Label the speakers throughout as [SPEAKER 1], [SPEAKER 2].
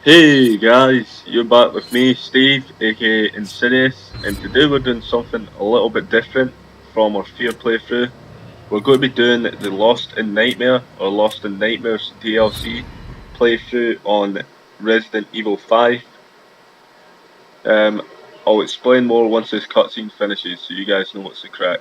[SPEAKER 1] Hey guys, you're back with me, Steve, aka Insidious, and today we're doing something a little bit different from our Fear playthrough. We're going to be doing the Lost in Nightmare or Lost in Nightmares DLC playthrough on Resident Evil 5. Um, I'll explain more once this cutscene finishes so you guys know what's the crack.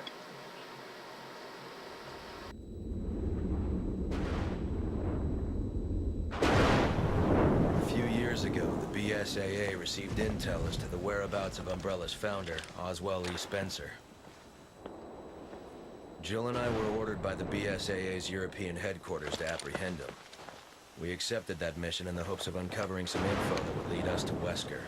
[SPEAKER 2] A few years ago, the BSAA received intel as to the whereabouts of Umbrella's founder, Oswell E. Spencer. Jill and I were ordered by the BSAA's European headquarters to apprehend him. We accepted that mission in the hopes of uncovering some info that would lead us to Wesker.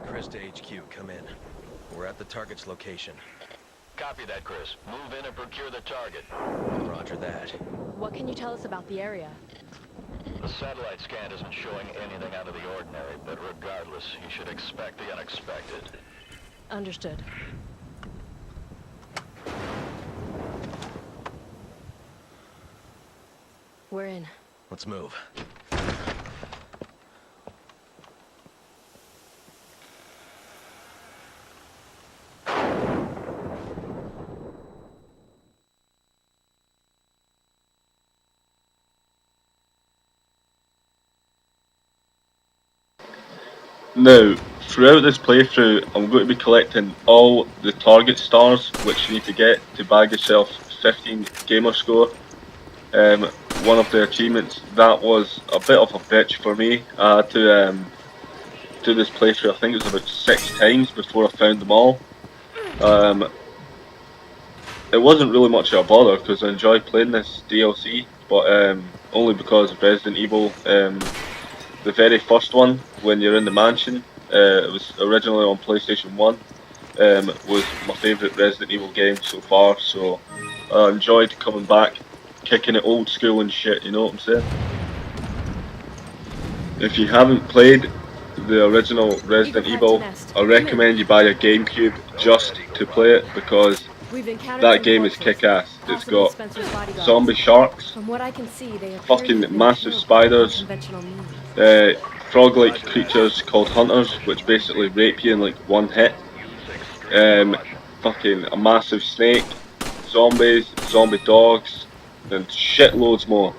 [SPEAKER 2] Chris to HQ, come in. We're at the target's location.
[SPEAKER 3] Copy that, Chris. Move in and procure the target.
[SPEAKER 2] Roger that.
[SPEAKER 4] What can you tell us about the area?
[SPEAKER 3] The satellite scan isn't showing anything out of the ordinary, but regardless, you should expect the unexpected.
[SPEAKER 4] Understood. We're in.
[SPEAKER 2] Let's move.
[SPEAKER 1] Now, throughout this playthrough, I'm going to be collecting all the target stars which you need to get to bag yourself 15 gamer score. One of the achievements that was a bit of a bitch for me. I had to do this playthrough, I think it was about 6 times before I found them all. It wasn't really much of a bother because I enjoyed playing this DLC, but only because of Resident Evil, the very first one, when you're in the mansion, it was originally on PlayStation 1, was my favourite Resident Evil game so far, so I enjoyed coming back, kicking it old school and shit, you know what I'm saying? If you haven't played the original Resident Evil, I recommend you buy a GameCube just to play it, because that game is kick-ass. It's got zombie sharks, fucking massive spiders, frog-like creatures called hunters, which basically rape you in like one hit, fucking a massive snake, zombies, zombie dogs, and shitloads more.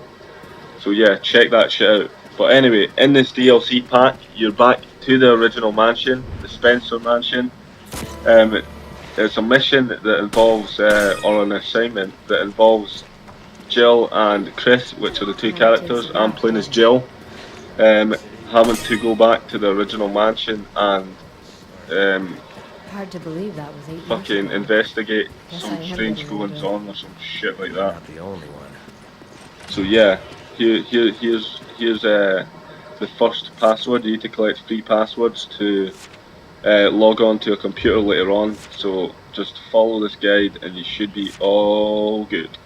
[SPEAKER 1] So yeah, check that shit out. But anyway, in this DLC pack, you're back to the original mansion, the Spencer mansion. It's a mission that involves, or an assignment that involves Jill and Chris, which are the two characters. I'm playing as Jill, having to go back to the original mansion and
[SPEAKER 4] Hard to believe that was 8 years
[SPEAKER 1] fucking
[SPEAKER 4] ago.
[SPEAKER 1] investigate
[SPEAKER 4] Guess
[SPEAKER 1] some
[SPEAKER 4] I am
[SPEAKER 1] strange
[SPEAKER 4] getting
[SPEAKER 1] goings
[SPEAKER 4] older.
[SPEAKER 1] on or some shit like that.
[SPEAKER 2] Not the only one.
[SPEAKER 1] So yeah, here's the first password. You need to collect 3 passwords to log on to a computer later on. So just follow this guide and you should be all good.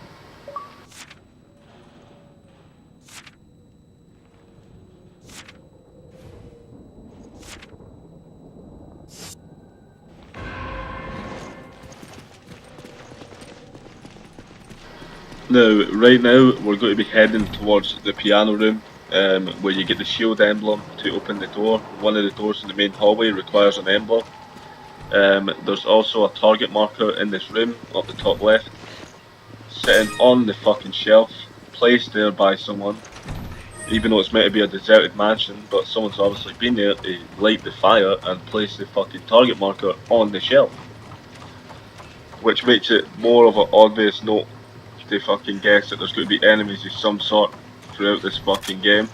[SPEAKER 1] Now, right now, we're going to be heading towards the piano room, where you get the shield emblem to open the door. One of the doors in the main hallway requires an emblem. There's also a target marker in this room, up the top left, sitting on the fucking shelf, placed there by someone. Even though it's meant to be a deserted mansion, but someone's obviously been there to light the fire and place the fucking target marker on the shelf. Which makes it more of an obvious note to fucking guess that there's going to be enemies of some sort throughout this fucking game.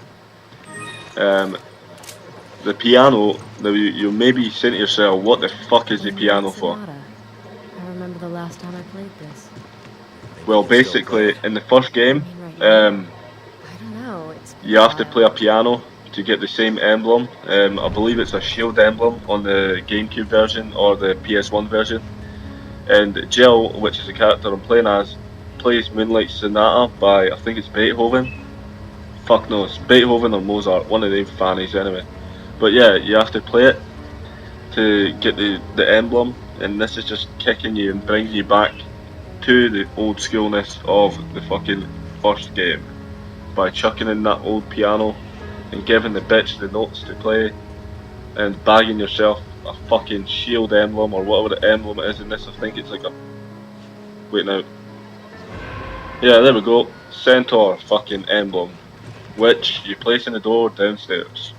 [SPEAKER 1] The piano, now you may be saying to yourself, what the fuck is the piano for?
[SPEAKER 4] I remember the last time I played this.
[SPEAKER 1] Well, basically, in the first game,
[SPEAKER 4] I don't know.
[SPEAKER 1] you have to play a piano to get the same emblem. I believe it's a shield emblem on the GameCube version or the PS1 version. And Jill, which is the character I'm playing as, plays Moonlight Sonata by, I think it's Beethoven. Fuck knows, Beethoven or Mozart, one of them fannies anyway. But yeah, you have to play it to get the emblem, and this is just kicking you and bringing you back to the old schoolness of the fucking first game by chucking in that old piano and giving the bitch the notes to play and bagging yourself a fucking shield emblem or whatever the emblem is in this. I think it's like a... Wait now. Yeah, there we go. Centaur fucking emblem, which you place in the door downstairs.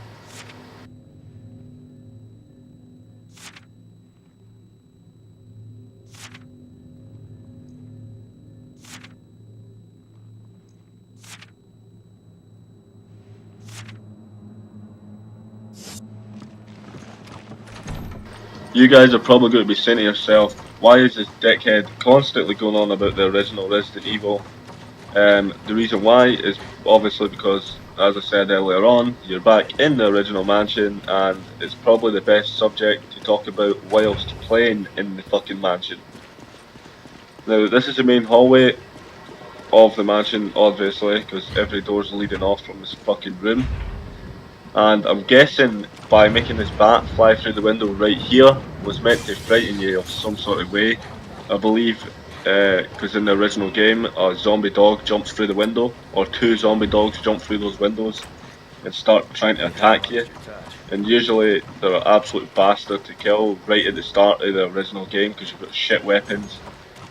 [SPEAKER 1] You guys are probably going to be saying to yourself, why is this dickhead constantly going on about the original Resident Evil? The reason why is obviously because, as I said earlier on, you're back in the original mansion and it's probably the best subject to talk about whilst playing in the fucking mansion. Now, this is the main hallway of the mansion, obviously, because every door's leading off from this fucking room. And I'm guessing by making this bat fly through the window right here was meant to frighten you of some sort of way. I believe, because in the original game a zombie dog jumps through the window, or two zombie dogs jump through those windows and start trying to attack you. And usually they're an absolute bastard to kill right at the start of the original game because you've got shit weapons,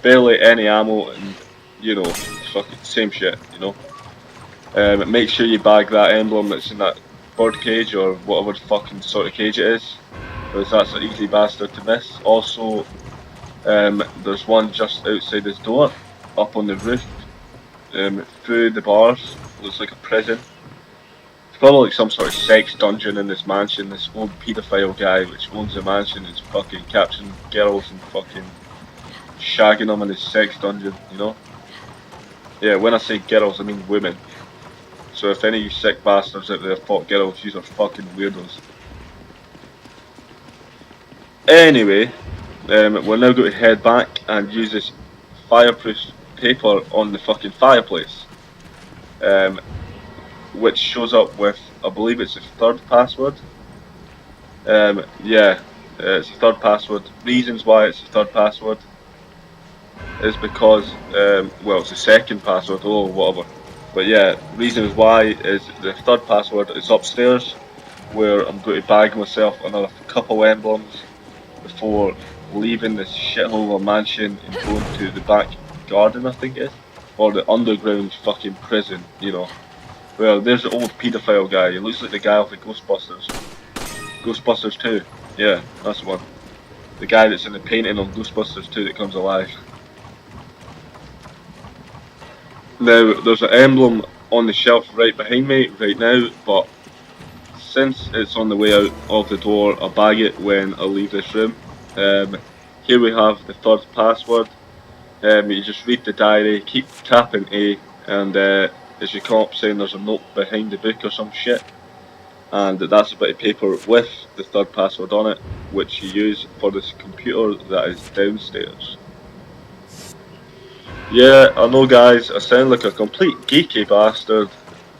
[SPEAKER 1] barely any ammo, and you know, fucking same shit, you know. Make sure you bag that emblem that's in that bird cage or whatever fucking sort of cage it is, because that's an easy bastard to miss. Also, there's one just outside this door, up on the roof, through the bars. Looks like a prison. It's probably like some sort of sex dungeon in this mansion. This old paedophile guy which owns the mansion is fucking capturing girls and fucking shagging them in his sex dungeon, you know? Yeah, when I say girls I mean women. So if any of you sick bastards out there fought girls, you are fucking weirdos. Anyway, we're now going to head back and use this fireproof paper on the fucking fireplace. Which shows up with, I believe it's a third password. Yeah, it's a third password. Reasons why it's a third password is because, well, it's a second password, oh, whatever. But yeah, reasons why is the third password is upstairs, where I'm going to bag myself another couple emblems before leaving this shithole of a mansion and going to the back garden, I think it is, or the underground fucking prison, you know. Well, there's the old paedophile guy. He looks like the guy off the Ghostbusters. Ghostbusters 2. Yeah, that's the one. The guy that's in the painting on Ghostbusters 2 that comes alive. Now, there's an emblem on the shelf right behind me right now, but since it's on the way out of the door, I'll bag it when I leave this room. Here we have the third password. You just read the diary, keep tapping A, and as you come up saying there's a note behind the book or some shit. And that's a bit of paper with the third password on it, which you use for this computer that is downstairs. Yeah, I know guys, I sound like a complete geeky bastard,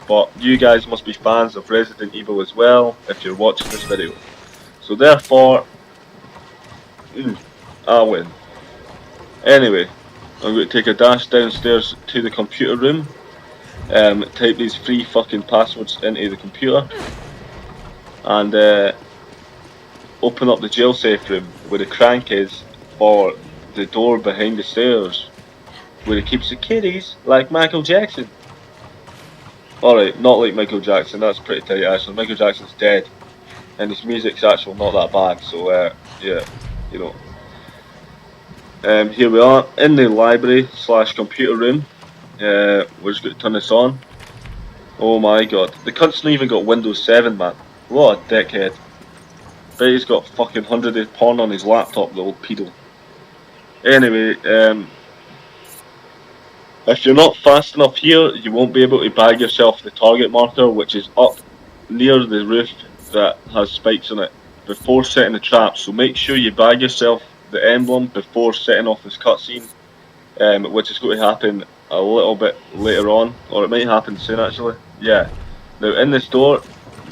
[SPEAKER 1] but you guys must be fans of Resident Evil as well if you're watching this video. So therefore, I win. Anyway, I'm going to take a dash downstairs to the computer room, type these 3 fucking passwords into the computer, and open up the jail safe room where the crank is for the door behind the stairs, where he keeps the kiddies like Michael Jackson. Alright, not like Michael Jackson, that's pretty tight actually. Michael Jackson's dead, and his music's actually not that bad, so yeah, you know. Here we are in the library slash computer room. We're just going to turn this on. Oh my god, the cunt's not even got Windows 7, man. What a dickhead. Bet he's got fucking 100 porn on his laptop, the old pedo. Anyway, if you're not fast enough here, you won't be able to bag yourself the target marker, which is up near the roof that has spikes on it, before setting the trap. So make sure you bag yourself the emblem before setting off this cutscene, which is going to happen a little bit later on, or it might happen soon actually. Yeah. Now in this door,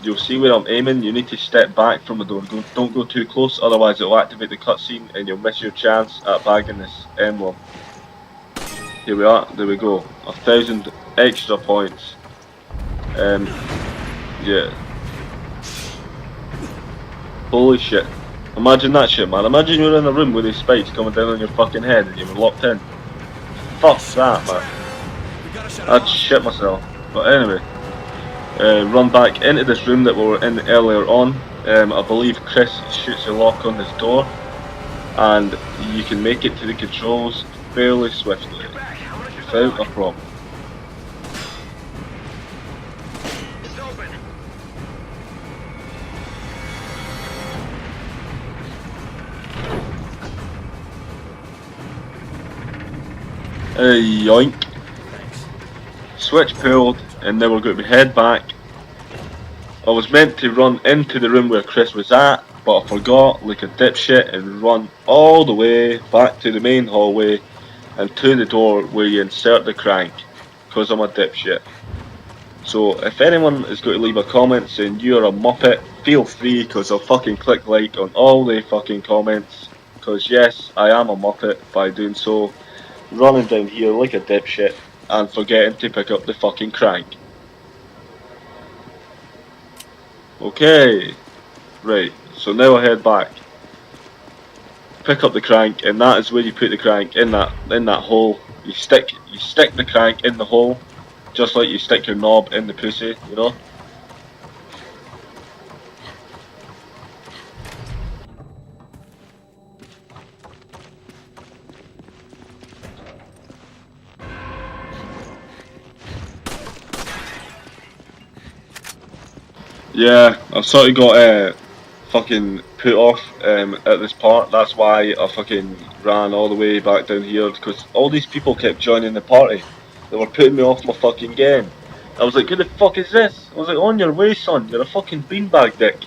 [SPEAKER 1] you'll see where I'm aiming. You need to step back from the door. Don't go too close, otherwise it'll activate the cutscene and you'll miss your chance at bagging this emblem. here we are, there we go. 1,000 extra points. Yeah. Holy shit. Imagine that shit, man. Imagine you're in a room with these spikes coming down on your fucking head and you were locked in. Fuck that, man. I'd shit myself. But anyway, run back into this room that we were in earlier on. I believe Chris shoots a lock on his door, and you can make it to the controls fairly swiftly, without a problem. Yoink. Switch pulled, and now we're going to head back. I was meant to run into the room where Chris was at, but I forgot like a dipshit and run all the way back to the main hallway and to the door where you insert the crank, because I'm a dipshit. So if anyone is going to leave a comment saying you're a muppet, feel free, because I'll fucking click like on all the fucking comments, because yes, I am a muppet by doing so, running down here like a dipshit and forgetting to pick up the fucking crank. Okay, right, so now I head back, pick up the crank, and that is where you put the crank, in that hole. You stick the crank in the hole, just like you stick your knob in the pussy, you know. Yeah, I've sort of got fucking put off at this part. That's why I fucking ran all the way back down here, because all these people kept joining the party. They were putting me off my fucking game. I was like, who the fuck is this? I was like, on your way, son, you're a fucking beanbag dick.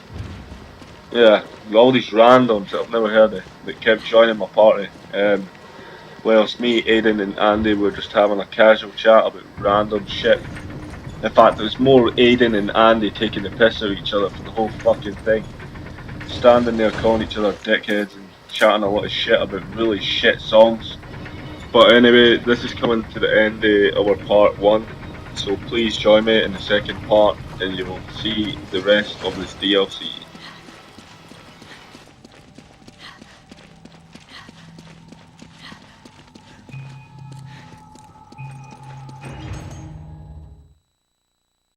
[SPEAKER 1] Yeah, all these randoms that I've never heard of that kept joining my party. Whilst me, Aiden and Andy were just having a casual chat about random shit. In fact, it was more Aiden and Andy taking the piss out of each other for the whole fucking thing. Standing there calling each other dickheads and chatting a lot of shit about really shit songs. But anyway, this is coming to the end of our part 1. So please join me in the second part and you will see the rest of this DLC.